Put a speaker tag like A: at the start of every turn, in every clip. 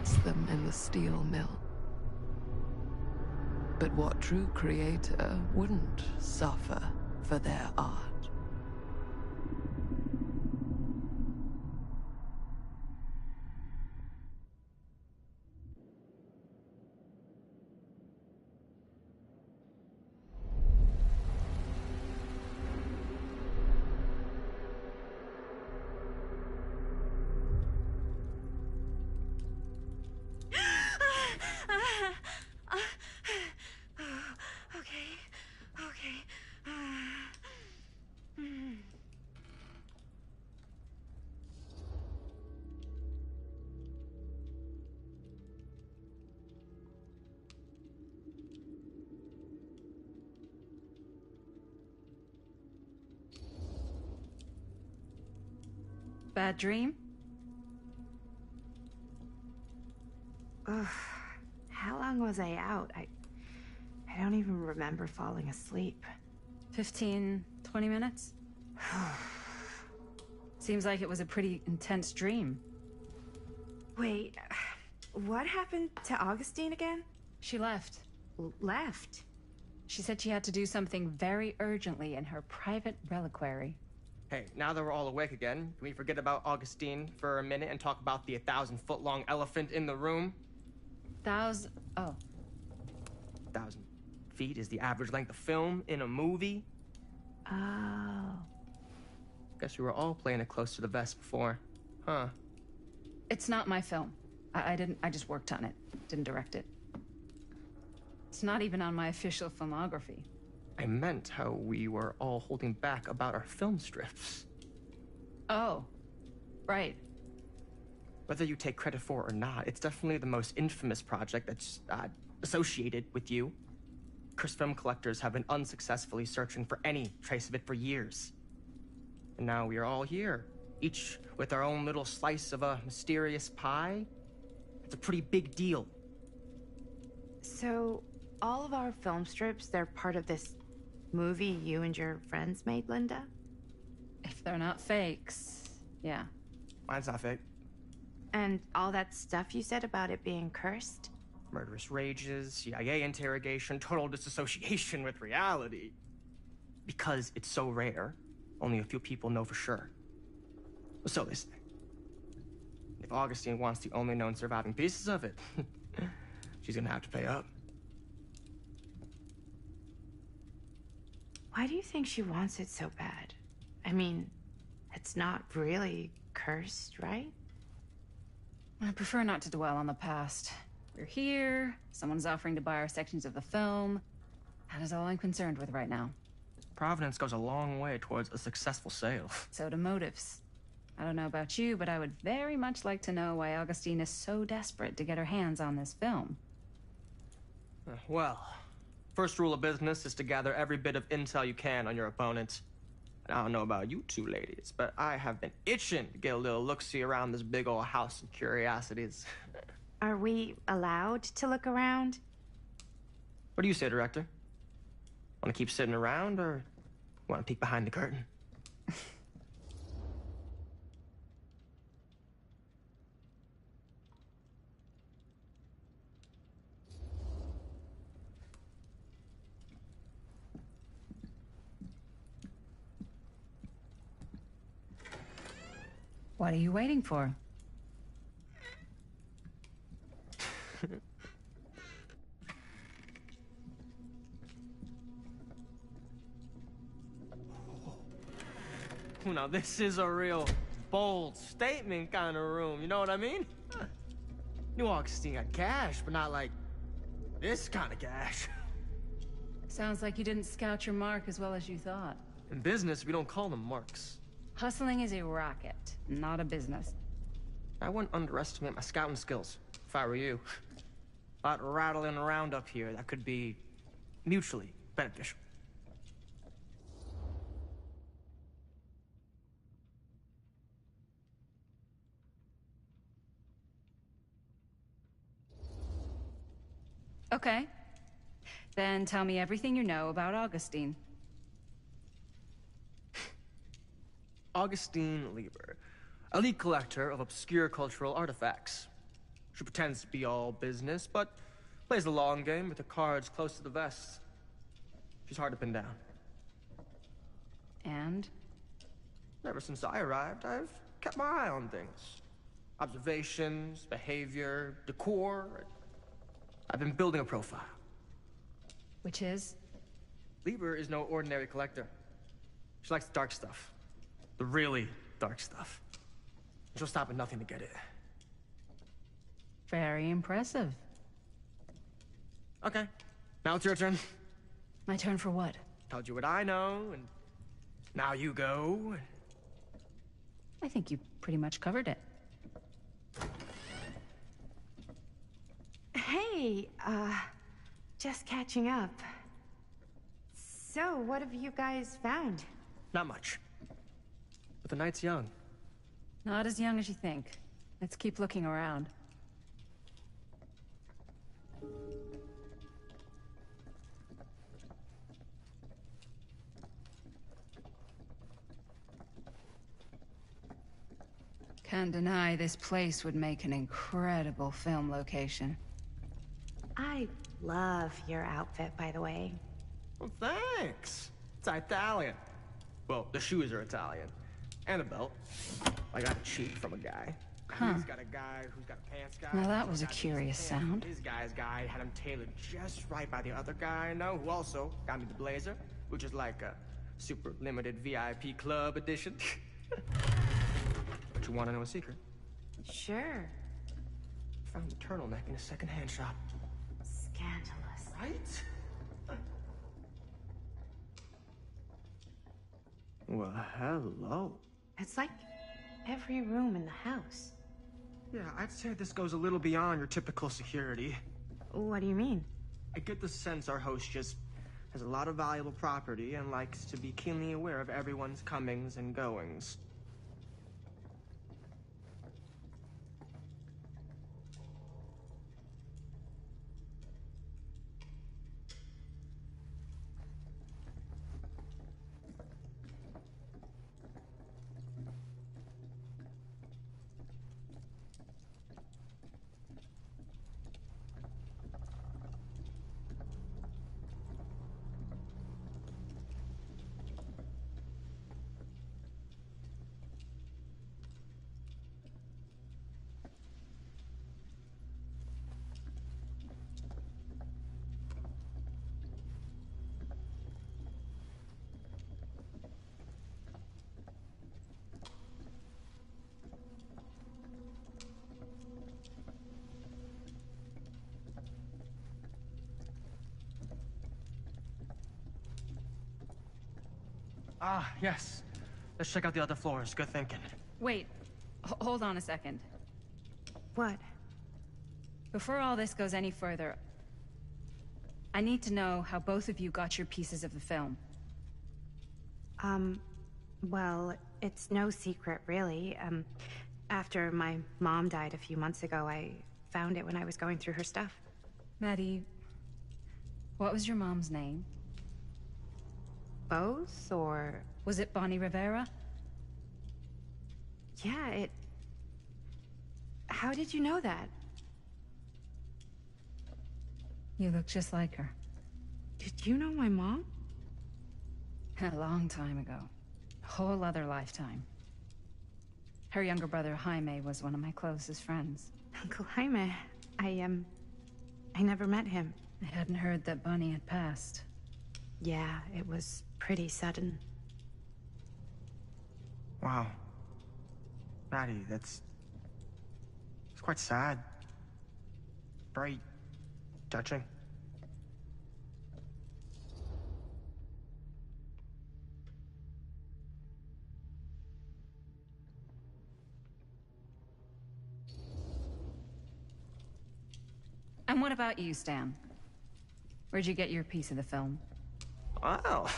A: splits them in the steel mill. But what true creator wouldn't suffer for their art?
B: Bad dream?
C: Ugh. How long was I out? I don't even remember falling asleep.
B: 15, 20 minutes? Seems like it was a pretty intense dream.
C: Wait, what happened to Augustine again?
B: She left.
C: Left?
B: She said she had to do something very urgently in her private reliquary.
D: Hey, now that we're all awake again, can we forget about Augustine for a minute and talk about the 1,000-foot-long elephant in the room?
B: Oh.
D: 1,000 feet is the average length of film in a movie?
C: Oh.
D: Guess we were all playing it close to the vest before. Huh.
B: It's not my film. I just worked on it. Didn't direct it. It's not even on my official filmography.
D: I meant how we were all holding back about our film strips.
B: Oh. Right.
D: Whether you take credit for it or not, it's definitely the most infamous project that's associated with you. Cursed film collectors have been unsuccessfully searching for any trace of it for years. And now we are all here, each with our own little slice of a mysterious pie. It's a pretty big deal.
C: So, all of our film strips, they're part of this movie you and your friends made, Linda?
B: If they're not fakes, yeah.
D: Mine's not fake.
C: And all that stuff you said about it being cursed?
D: Murderous rages, CIA interrogation, total disassociation with reality. Because it's so rare, only a few people know for sure. So they say. If Augustine wants the only known surviving pieces of it, she's gonna have to pay up.
C: Why do you think she wants it so bad? I mean, it's not really cursed, right?
B: I prefer not to dwell on the past. We're here, someone's offering to buy our sections of the film. That is all I'm concerned with right now.
D: Providence goes a long way towards a successful sale.
B: So do motives. I don't know about you, but I would very much like to know why Augustine is so desperate to get her hands on this film.
D: Well, first rule of business is to gather every bit of intel you can on your opponent. And I don't know about you two ladies, but I have been itching to get a little look-see around this big old house of curiosities.
C: Are we allowed to look around?
D: What do you say, director? Want to keep sitting around, or want to peek behind the curtain?
B: What are you waiting for?
D: Now, this is a real bold statement kind of room, you know what I mean? New Augustine got cash, but not like this kind of cash.
B: Sounds like you didn't scout your mark as well as you thought.
D: In business, we don't call them marks.
B: Hustling is a racket, not a business.
D: I wouldn't underestimate my scouting skills, if I were you. A lot rattling around up here that could be mutually beneficial.
B: Okay. Then tell me everything you know about Augustine.
D: Augustine Lieber, elite collector of obscure cultural artifacts. She pretends to be all business, but plays the long game with her cards close to the vest. She's hard to pin down.
B: And?
D: Ever since I arrived, I've kept my eye on things. Observations, behavior, decor. I've been building a profile.
B: Which is?
D: Lieber is no ordinary collector. She likes the dark stuff. The really dark stuff. She'll stop at nothing to get it.
B: Very impressive.
D: Okay, now it's your turn.
B: My turn for what?
D: Told you what I know, and now you go.
B: I think you pretty much covered it.
C: Hey, just catching up. So, what have you guys found?
D: Not much. But the night's young.
B: Not as young as you think. Let's keep looking around. Can't deny this place would make an incredible film location.
C: I love your outfit, by the way.
D: Well, thanks. It's Italian. Well, the shoes are Italian. And a belt. I got it cheap from a guy.
B: Huh.
D: He's got a guy who's got a pants guy.
B: Now that was a
D: who's got
B: curious
D: his pants.
B: sound.
D: His guy's guy had him tailored just right by the other guy I know, who also got me the blazer, which is like a super limited VIP club edition. But you want to know a secret?
C: Sure.
D: Found a turtleneck in a second-hand shop.
C: Scandalous.
D: Right? Well, hello.
C: It's like every room in the house.
D: Yeah, I'd say this goes a little beyond your typical security.
C: What do you mean?
D: I get the sense our host just has a lot of valuable property and likes to be keenly aware of everyone's comings and goings. Ah, yes. Let's check out the other floors. Good thinking.
B: Wait, hold on a second.
C: What?
B: Before all this goes any further, I need to know how both of you got your pieces of the film.
C: Well, it's no secret, really. After my mom died a few months ago, I found it when I was going through her stuff.
B: Maddie, what was your mom's name?
C: Both, or...
B: Was it Bonnie Rivera?
C: Yeah, it... How did you know that?
B: You look just like her.
C: Did you know my mom?
B: A long time ago. A whole other lifetime. Her younger brother, Jaime, was one of my closest friends.
C: Uncle Jaime, I never met him.
B: I hadn't heard that Bonnie had passed.
C: Yeah, it was pretty sudden.
D: Wow. Maddie, it's quite sad. Very touching.
B: And what about you, Stan? Where'd you get your piece of the film?
D: Well,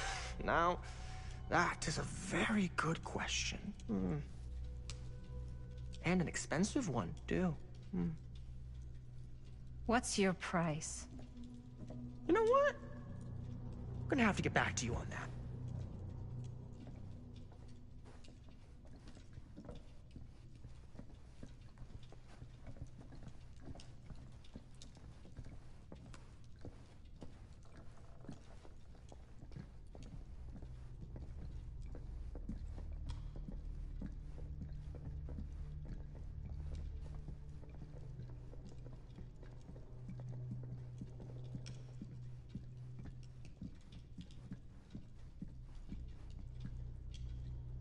D: now, that is a very good question. And an expensive one, too.
B: What's your price?
D: You know what? I'm gonna have to get back to you on that.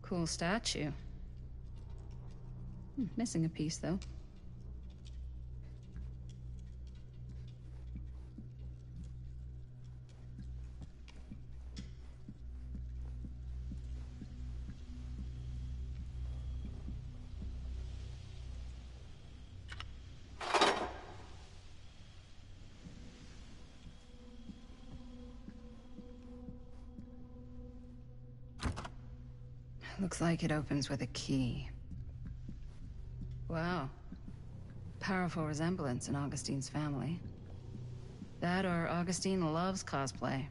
B: Cool statue. Missing a piece, though. Looks like it opens with a key. Wow. Powerful resemblance in Augustine's family. That or Augustine loves cosplay.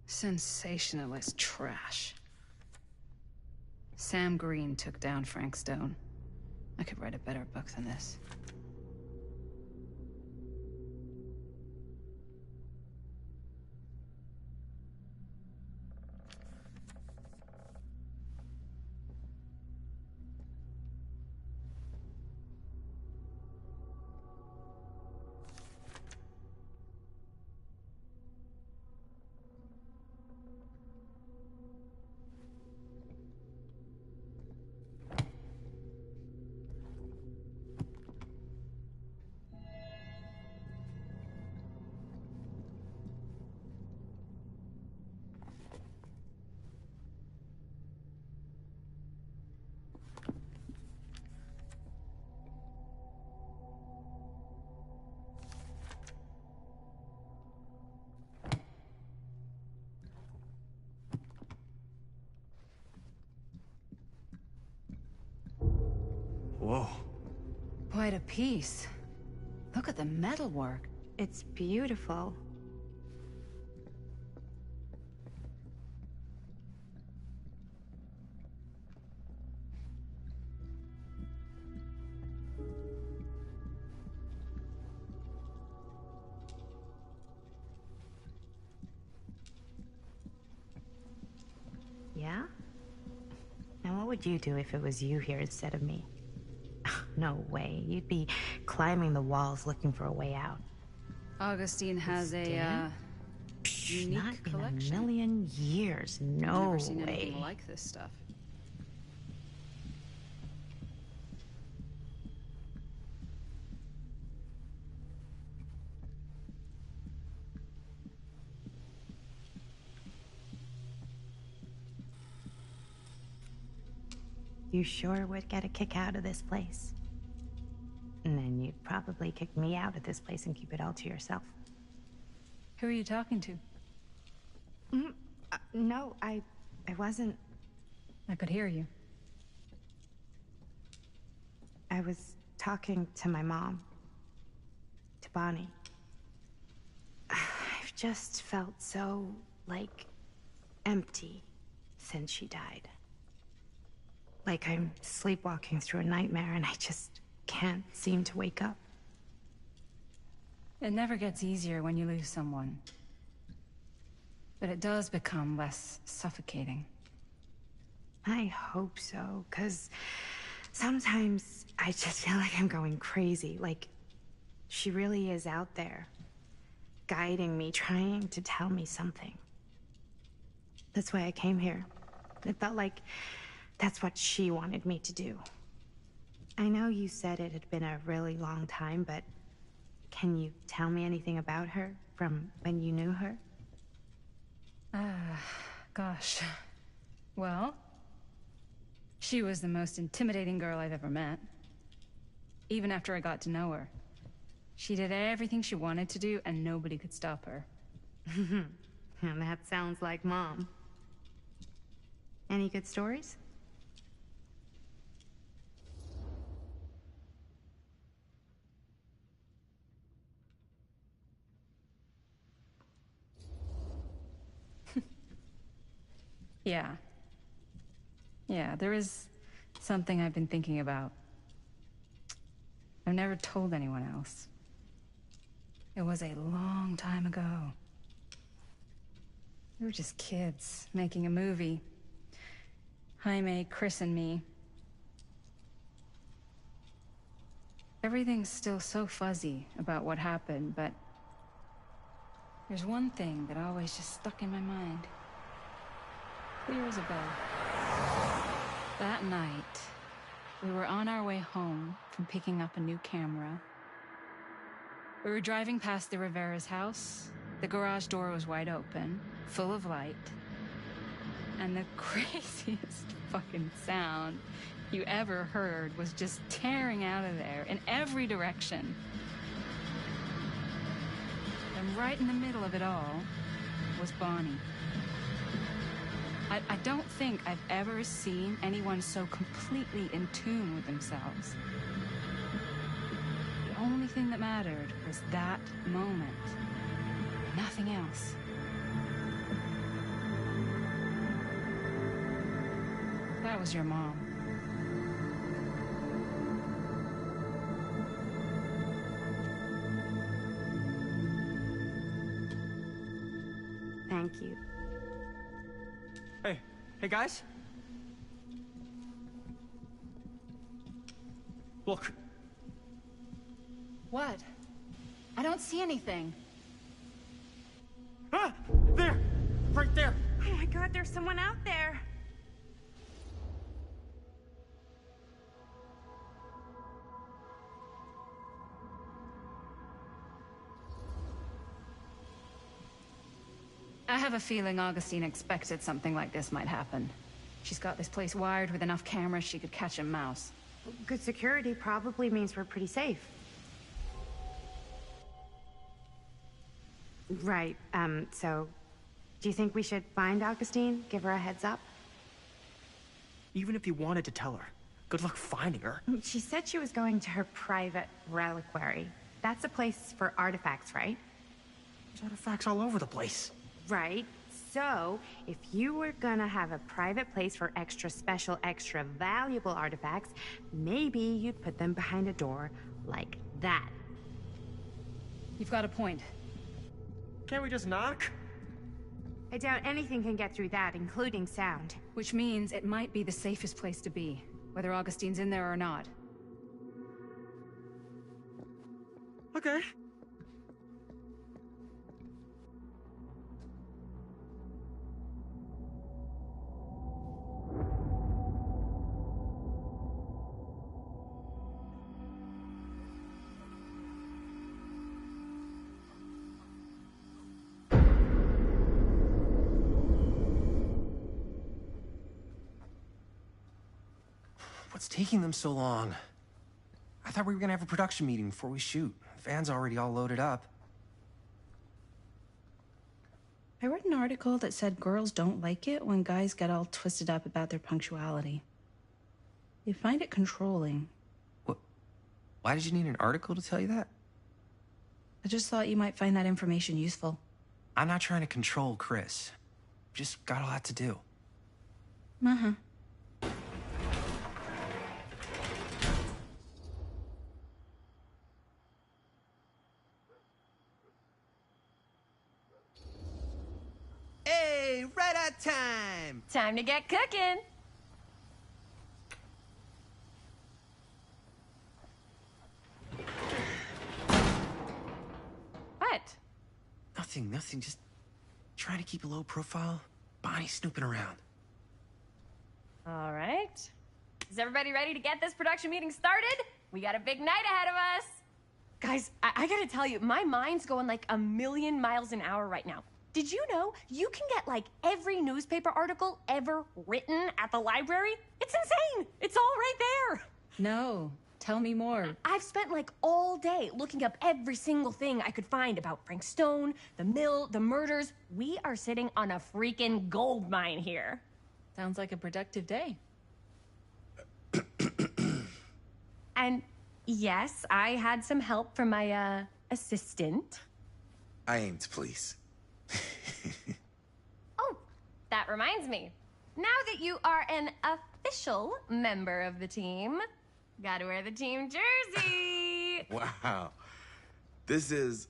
B: Sensationalist trash. Sam Green took down Frank Stone. I could write a better book than this.
D: Whoa.
B: Quite a piece. Look at the metalwork.
C: It's beautiful. Yeah? Now what would you do if it was you here instead of me? No way. You'd be climbing the walls looking for a way out.
B: Augustine has a, unique
C: Not
B: collection.
C: in a million years. No
B: I've never seen
C: way.
B: anything like this stuff.
C: You sure would get a kick out of this place. And then you'd probably kick me out of this place and keep it all to yourself.
B: Who are you talking to?
C: No, I wasn't.
B: I could hear you.
C: I was talking to my mom. To Bonnie. I've just felt so, like, empty since she died. Like I'm sleepwalking through a nightmare and I just can't seem to wake up.
B: It never gets easier when you lose someone. But it does become less suffocating.
C: I hope so, 'cause sometimes I just feel like I'm going crazy. Like, she really is out there, guiding me, trying to tell me something. That's why I came here. It felt like that's what she wanted me to do. I know you said it had been a really long time, but can you tell me anything about her from when you knew her?
B: Gosh. Well, she was the most intimidating girl I've ever met. Even after I got to know her. She did everything she wanted to do, and nobody could stop her.
C: And that sounds like Mom. Any good stories?
B: Yeah. Yeah, there is something I've been thinking about. I've never told anyone else. It was a long time ago. We were just kids, making a movie. Jaime, Chris, and me. Everything's still so fuzzy about what happened, but there's one thing that always just stuck in my mind. Clear as a bell. That night, we were on our way home from picking up a new camera. We were driving past the Rivera's house. The garage door was wide open, full of light. And the craziest fucking sound you ever heard was just tearing out of there in every direction. And right in the middle of it all was Bonnie. I don't think I've ever seen anyone so completely in tune with themselves. The only thing that mattered was that moment. Nothing else. That was your mom.
C: Thank you.
D: Hey guys? Look.
B: What? I don't see anything.
D: Ah! There! Right there!
C: Oh my god, there's someone out there.
B: I have a feeling Augustine expected something like this might happen. She's got this place wired with enough cameras she could catch a mouse.
C: Good security probably means we're pretty safe. Right, so... Do you think we should find Augustine? Give her a heads up?
D: Even if you wanted to tell her, good luck finding her.
C: She said she was going to her private reliquary. That's a place for artifacts, right?
D: There's artifacts all over the place.
C: Right. So, if you were gonna have a private place for extra special, extra valuable artifacts, maybe you'd put them behind a door like that.
B: You've got a point.
D: Can't we just knock?
C: I doubt anything can get through that, including sound.
B: Which means it might be the safest place to be, whether Augustine's in there or not.
D: Okay.
E: What's taking them so long? I thought we were gonna have a production meeting before we shoot. The van's already all loaded up.
F: I read an article that said girls don't like it when guys get all twisted up about their punctuality. They find it controlling.
E: What? Why did you need an article to tell you that?
F: I just thought you might find that information useful.
E: I'm not trying to control Chris. Just got a lot to do.
F: Uh-huh.
E: Hey, right on time!
G: Time to get cooking. What?
E: Nothing. Just trying to keep a low profile. Bonnie snooping around.
G: All right. Is everybody ready to get this production meeting started? We got a big night ahead of us. Guys, I gotta tell you, my mind's going like a million miles an hour right now. Did you know you can get like every newspaper article ever written at the library? It's insane. It's all right there.
B: No. Tell me more.
G: I've spent like all day looking up every single thing I could find about Frank Stone, the mill, the murders. We are sitting on a freaking gold mine here.
B: Sounds like a productive day.
G: And yes, I had some help from my assistant.
H: I aim to please.
G: Oh, that reminds me. Now that you are an official member of the team, gotta wear the team jersey.
H: Wow. This is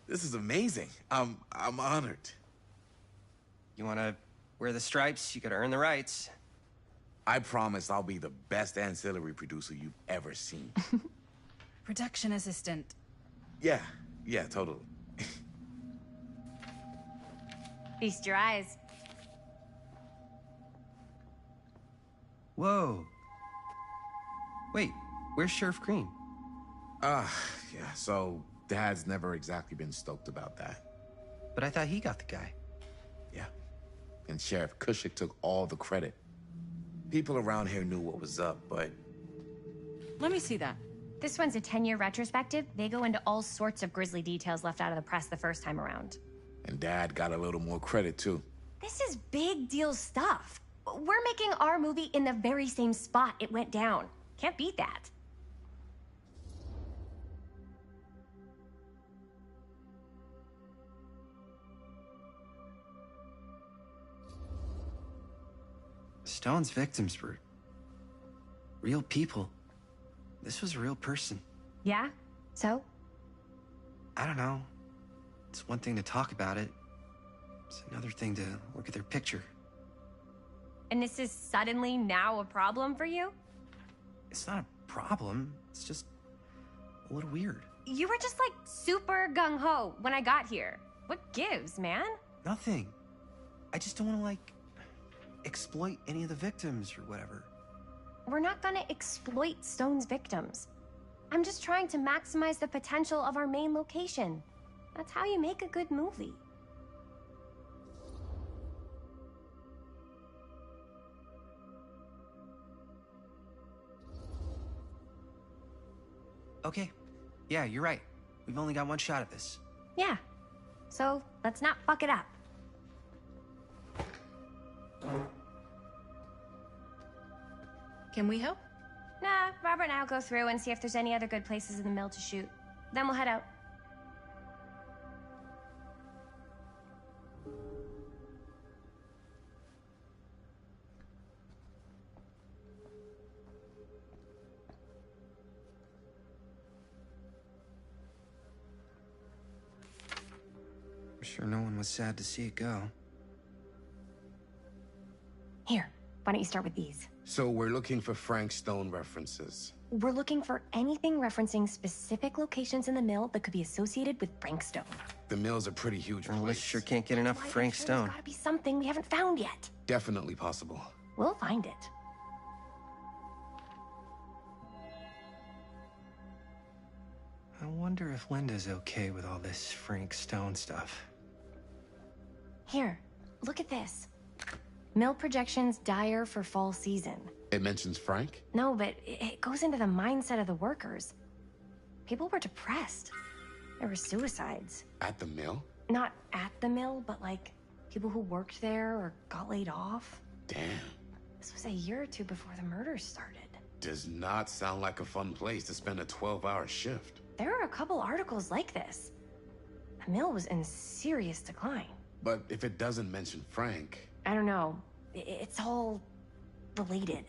H: this is amazing. I'm honored.
E: You wanna Wear the stripes, you gotta earn the rights.
H: I promise I'll be the best ancillary producer you've ever seen.
B: Production assistant.
H: Yeah, totally.
G: Feast your eyes.
E: Whoa. Wait, where's Sheriff Green?
H: Yeah, so Dad's never exactly been stoked about that.
E: But I thought he got the guy.
H: Yeah. And Sheriff Cushik took all the credit. People around here knew what was up, but...
B: Let me see that.
G: This one's a 10-year retrospective. They go into all sorts of grisly details left out of the press the first time around.
H: And Dad got a little more credit, too.
G: This is big deal stuff. We're making our movie in the very same spot it went down. Can't beat that.
E: Stone's victims were real people. This was a real person.
G: Yeah? So?
E: I don't know. It's one thing to talk about it. It's another thing to look at their picture.
G: And this is suddenly now a problem for you?
E: It's not a problem. It's just a little weird.
G: You were just like super gung-ho when I got here. What gives, man?
E: Nothing. I just don't want to, like, exploit any of the victims or whatever.
G: We're not gonna exploit Stone's victims. I'm just trying to maximize the potential of our main location. That's how you make a good movie.
E: Okay. Yeah, you're right. We've only got one shot at this.
G: Yeah. So, let's not fuck it up.
B: Can we help?
G: Nah, Robert and I'll go through and see if there's any other good places in the mill to shoot. Then we'll head out.
E: I'm sure no one was sad to see it go.
G: Here, why don't you start with these?
H: So we're looking for Frank Stone references.
G: We're looking for anything referencing specific locations in the mill that could be associated with Frank Stone.
H: The mill's a pretty huge
E: Well, we
H: place.
E: sure can't get enough
G: Why,
E: of Frank
G: I'm sure
E: Stone.
G: There's gotta be something we haven't found yet.
H: Definitely possible.
G: We'll find it.
E: I wonder if Linda's okay with all this Frank Stone stuff.
G: Here, look at this. Mill projections dire for fall season.
H: It mentions Frank?
G: No, but it goes into the mindset of the workers. People were depressed. There were suicides.
H: At the mill?
G: Not at the mill, but like people who worked there or got laid off.
H: Damn.
G: This was a year or two before the murders started.
H: Does not sound like a fun place to spend a 12-hour shift.
G: There are a couple articles like this. The mill was in serious decline.
H: But if it doesn't mention Frank...
G: I don't know. It's all related.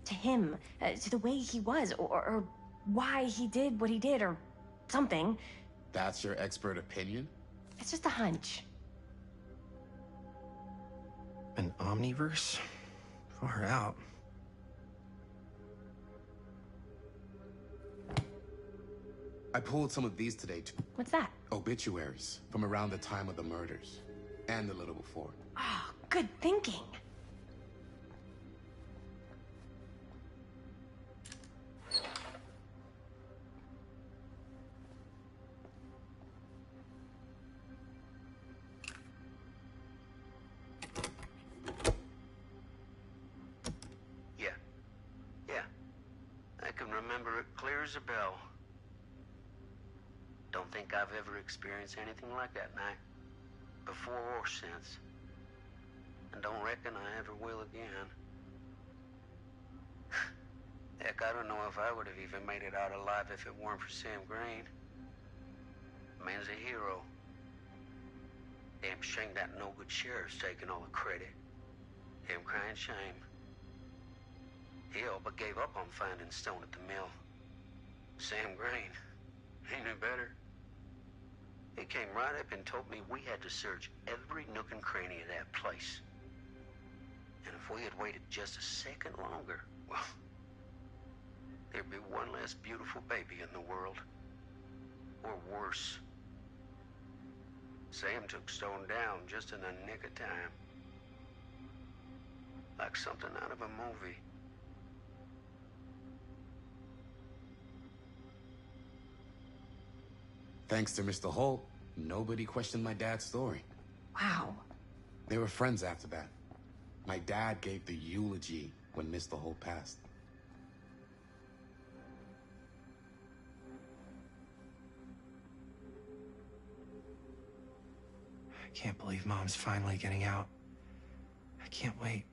G: To him, to the way he was, or why he did what he did, or something.
H: That's your expert opinion?
G: It's just a hunch.
E: An omniverse? Far out.
H: I pulled some of these today, too.
G: What's that?
H: Obituaries from around the time of the murders. And a little before.
G: Oh, good thinking.
I: Yeah. I can remember it clear as a bell. Don't think I've ever experienced anything like that night. Before or since. And don't reckon I ever will again. Heck, I don't know if I would have even made it out alive if it weren't for Sam Green. Man's a hero. Damn shame that no-good sheriff's taking all the credit. Him crying shame. He all but gave up on finding Stone at the mill. Sam Green. He knew better. He came right up and told me we had to search every nook and cranny of that place. And if we had waited just a second longer, well, there'd be one less beautiful baby in the world. Or worse. Sam took Stone down just in the nick of time. Like something out of a movie.
H: Thanks to Mr. Holt, nobody questioned my dad's story.
B: Wow.
H: They were friends after that. My dad gave the eulogy when Mr. Holt passed.
E: I can't believe Mom's finally getting out. I can't wait.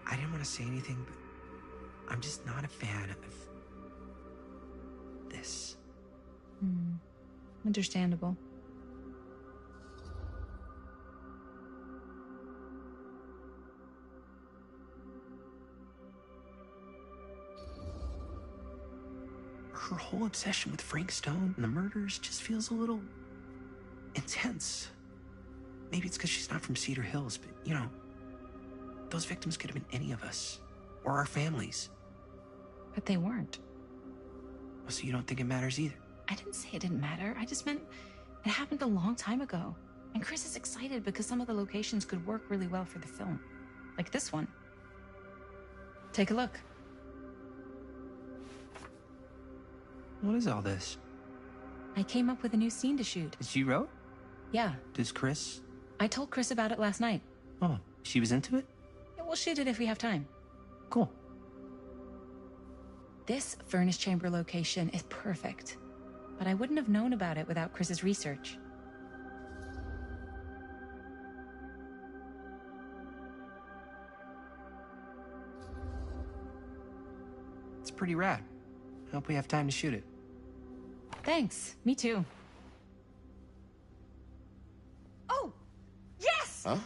E: I didn't want to say anything, but I'm just not a fan of this.
B: Understandable.
E: Her whole obsession with Frank Stone and the murders just feels a little intense. Maybe it's because she's not from Cedar Hills, but, you know, those victims could have been any of us, or our families.
B: But they weren't.
E: So you don't think it matters either?
B: I didn't say it didn't matter. I just meant it happened a long time ago. And Chris is excited because some of the locations could work really well for the film. Like this one. Take a look.
E: What is all this?
B: I came up with a new scene to shoot.
E: She wrote?
B: Yeah.
E: Does Chris?
B: I told Chris about it last night.
E: Oh, she was into it?
B: Yeah, we'll shoot it if we have time.
E: Cool.
B: This furnace chamber location is perfect. But I wouldn't have known about it without Chris's research.
E: It's pretty rad. I hope we have time to shoot it.
B: Thanks. Me too.
G: Oh! Yes!
H: Huh?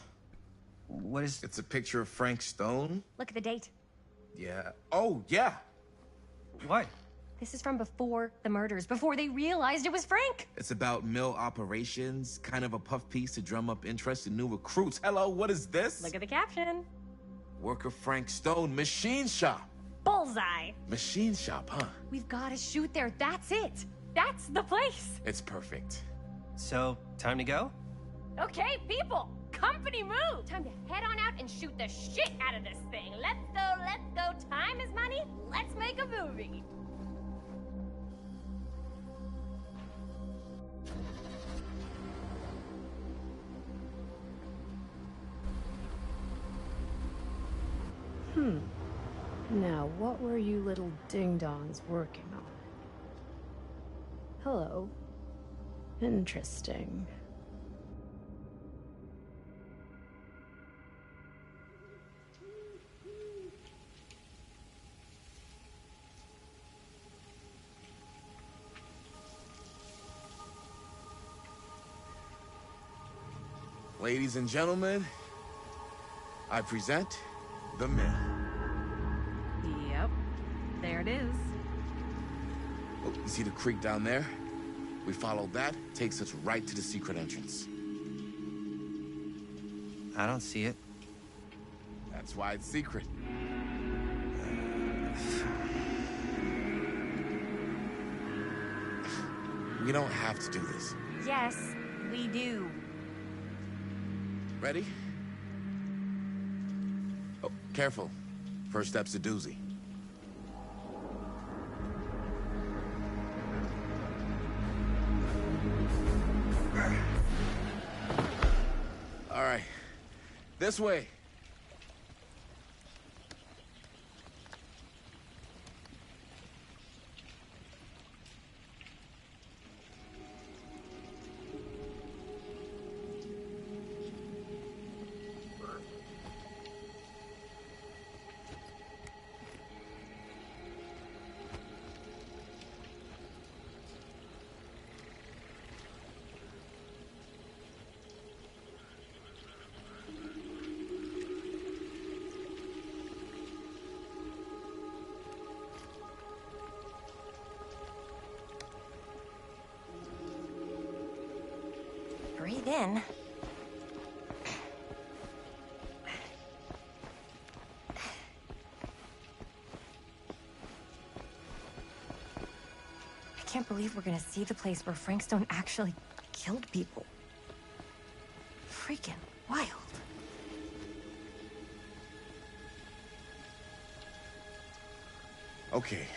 E: What is...
H: It's a picture of Frank Stone?
G: Look at the date.
H: Yeah. Oh, yeah.
E: What?
G: This is from before the murders, before they realized it was Frank.
H: It's about mill operations, kind of a puff piece to drum up interest in new recruits. Hello, what is this?
G: Look at the caption.
H: Worker Frank Stone, machine shop.
G: Bullseye.
H: Machine shop, huh?
G: We've got to shoot there. That's it. That's the place.
H: It's perfect.
E: So, time to go?
G: Okay, people. Company move. Time to head on out and shoot the shit out of this thing. Let's go, let's go. Time is money. Let's make a movie.
J: Now, what were you little ding-dongs working on? Hello. Interesting.
H: Ladies and gentlemen, I present The Mill.
B: Yep. There it is.
H: Oh, you see the creek down there? We follow that, takes us right to the secret entrance.
E: I don't see it.
H: That's why it's secret. We don't have to do this.
G: Yes, we do.
H: Ready? Oh, careful. First step's a doozy. This way.
G: Breathe in. I can't believe we're gonna see the place where Frank Stone actually killed people. Freaking wild.
H: Okay,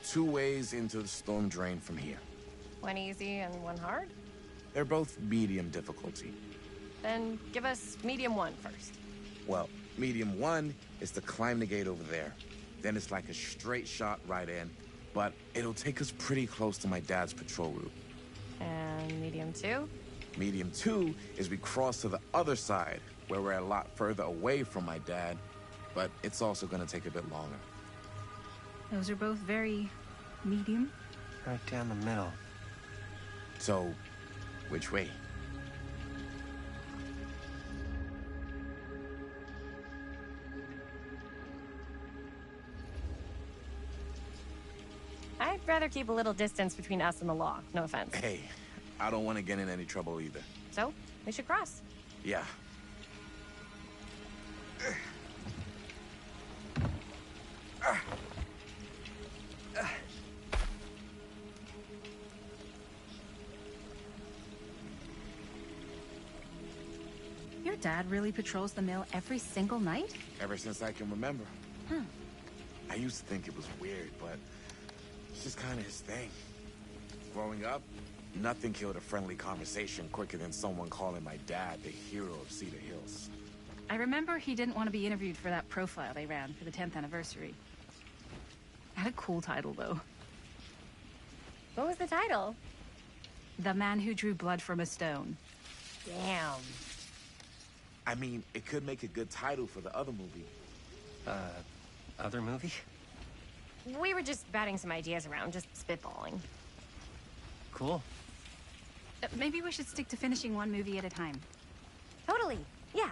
H: 2 ways into the storm drain from here.
G: One easy and one hard?
H: They're both medium difficulty.
G: Then give us medium one first.
H: Well, medium 1 is to climb the gate over there. Then it's like a straight shot right in, but it'll take us pretty close to my dad's patrol route.
G: And medium two?
H: Medium 2 is we cross to the other side, where we're a lot further away from my dad, but it's also gonna take a bit longer.
F: Those are both very medium.
E: Right down the middle.
H: So, which way?
G: I'd rather keep a little distance between us and the law. No offense.
H: Hey, I don't want to get in any trouble either.
G: So, we should cross.
H: Yeah.
F: Your dad really patrols the mill every single night?
H: Ever since I can remember. I used to think it was weird, but it's just kind of his thing. Growing up, nothing killed a friendly conversation quicker than someone calling my dad the hero of Cedar Hills.
F: I remember he didn't want to be interviewed for that profile they ran for the 10th anniversary. Had a cool title, though.
G: What was the title?
F: The Man Who Drew Blood from a Stone.
G: Damn.
H: I mean, it could make a good title for the other movie.
E: Other movie?
G: We were just batting some ideas around, just spitballing.
E: Cool.
F: Maybe we should stick to finishing one movie at a time.
G: Totally. Yeah.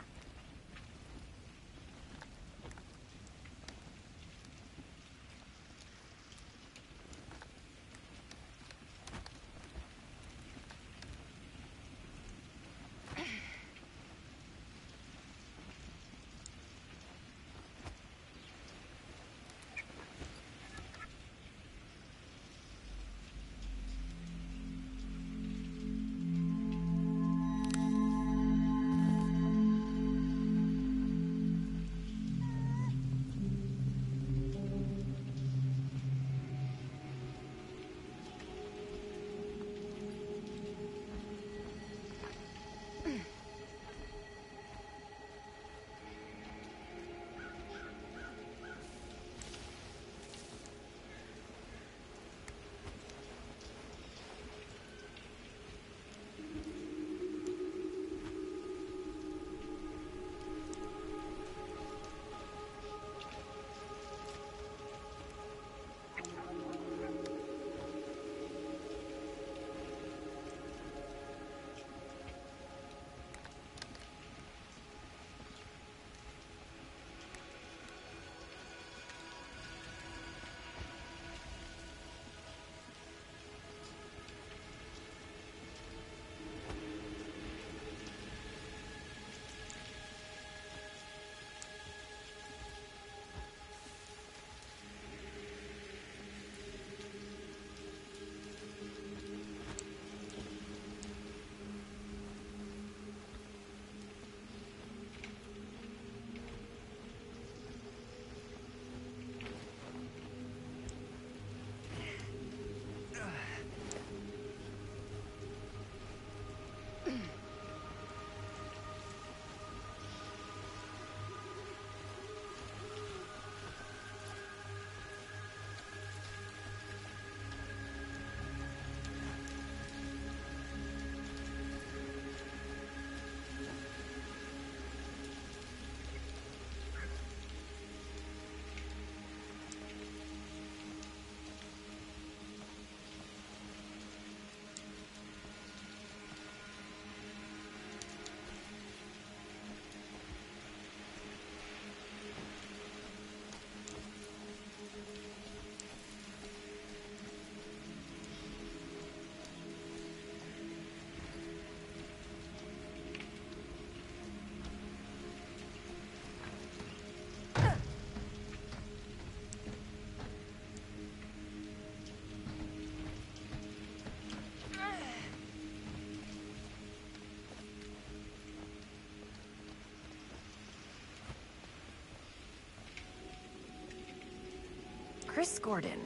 G: Chris Gordon.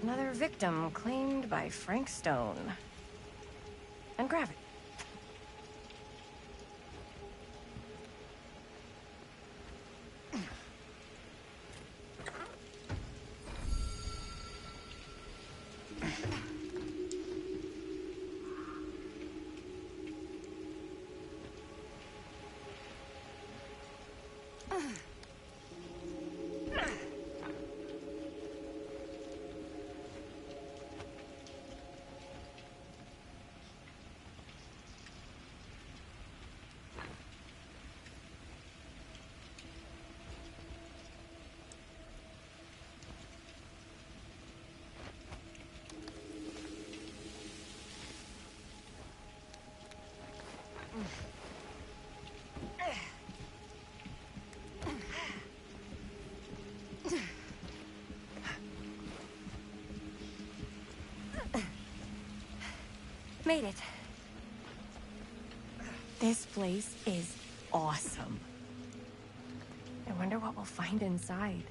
G: Another victim claimed by Frank Stone. And gravity. Made it. This place is awesome. I wonder what we'll find inside.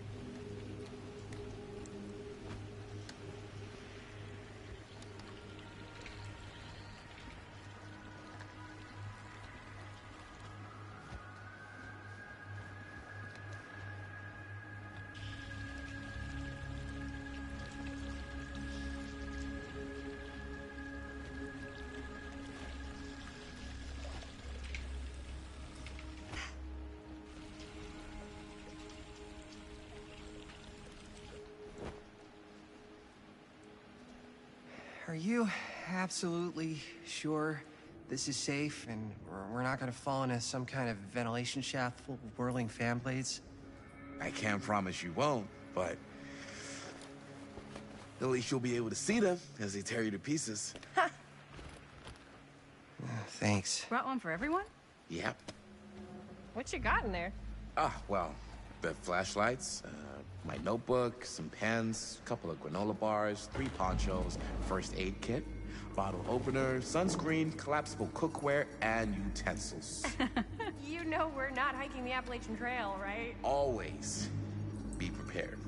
K: Are you absolutely sure this is safe and we're not gonna fall into some kind of ventilation shaft full of whirling fan blades?
H: I can't promise you won't, but at least you'll be able to see them as they tear you to pieces.
K: Thanks.
B: Brought one for everyone?
H: Yep.
G: What you got in there?
H: Well, the flashlights, my notebook, some pens, a couple of granola bars, 3 ponchos, first aid kit, bottle opener, sunscreen, collapsible cookware, and utensils.
G: You know we're not hiking the Appalachian Trail, right?
H: Always be prepared.